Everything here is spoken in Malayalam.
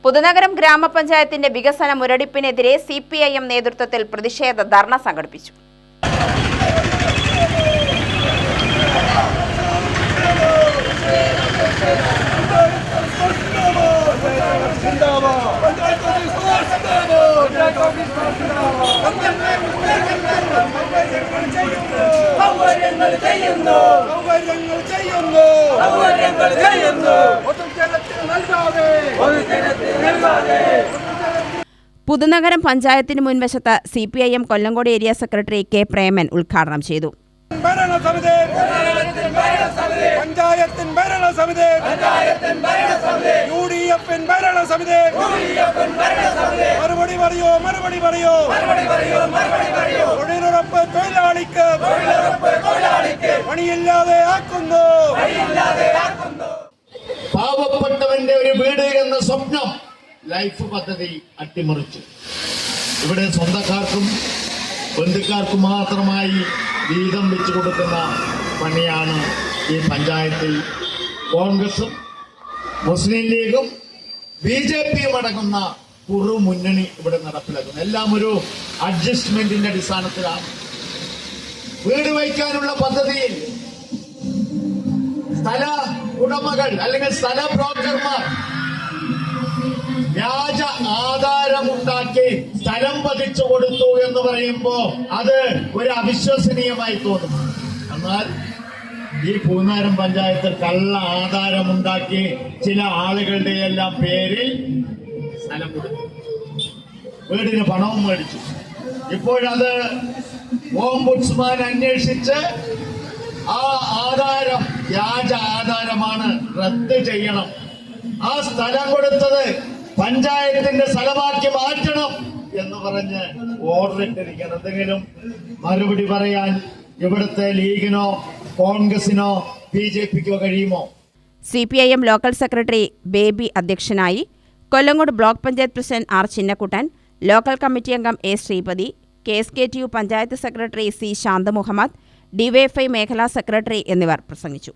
പുതുനഗരം ഗ്രാമപഞ്ചായത്തിന്റെ വികസന മുരടിപ്പിനെതിരെ CPIM നേതൃത്വത്തിൽ പ്രതിഷേധ ധർണ സംഘടിപ്പിച്ചു. പുതുനഗരം പഞ്ചായത്തിന് മുൻവശത്ത് CPIM Kollengode area secretary K. Preman ഉദ്ഘാടനം ചെയ്തു. പാവപ്പെട്ടവന്റെ ഒരു വീട് എന്ന സ്വപ്നം ലൈഫ് പദ്ധതി അട്ടിമറിച്ചു. ഇവിടെ സ്വന്തക്കാർക്കും ബന്ധുക്കാർക്കും മാത്രമായി വീതം വെച്ചു കൊടുക്കുന്ന പണിയാണ് ഈ പഞ്ചായത്തിൽ കോൺഗ്രസും മുസ്ലിം ലീഗും BJPയും അടങ്ങുന്ന കുറു മുന്നണി ഇവിടെ നടപ്പിലാക്കുന്നത്. എല്ലാം ഒരു അഡ്ജസ്റ്റ്മെന്റിന്റെ അടിസ്ഥാനത്തിലാണ്. വീട് വയ്ക്കാനുള്ള പദ്ധതിയിൽ സ്ഥല ഉടമകൾ അല്ലെങ്കിൽ സ്ഥല ബ്രോക്കർമാർ വ്യാജ ആധാരമുണ്ടാക്കി സ്ഥലം പതിച്ചു കൊടുത്തു എന്ന് പറയുമ്പോ അത് ഒരു അവിശ്വസനീയമായി തോന്നും. എന്നാൽ ഈ പൂന്നാരം പഞ്ചായത്തിൽ കള്ള ആധാരമുണ്ടാക്കി ചില ആളുകളുടെ എല്ലാം പേരിൽ സ്ഥലം കൊടുത്തു, വീടിന് പണവും മേടിച്ചു. ഇപ്പോഴത് ഓംബുഡ്സ്മാൻ അന്വേഷിച്ച് ആ ആധാരം വ്യാജ ആധാരമാണ്, റദ്ദ് ചെയ്യണം. ആ സ്ഥലം കൊടുത്തത് പഞ്ചായത്തിന്റെ സ്ഥലമാക്കി മാറ്റണം എന്ന് പറഞ്ഞ് ഓർഡർ ഇട്ടിരിക്കണം. എന്തെങ്കിലും മറുപടി പറയാൻ ഇവിടുത്തെ ലീഗിനോ കോൺഗ്രസിനോ BJPക്കോ കഴിയുമോ? CPIM ലോക്കൽ സെക്രട്ടറി ബേബി അധ്യക്ഷനായി. Kollengode block panchayat president R. Chinnakuttan, local committee അംഗം A. Sreepathi, KSKTU panchayat secretary C. Shanthamuhammad, DYFI മേഖലാ സെക്രട്ടറി എന്നിവർ പ്രസംഗിച്ചു.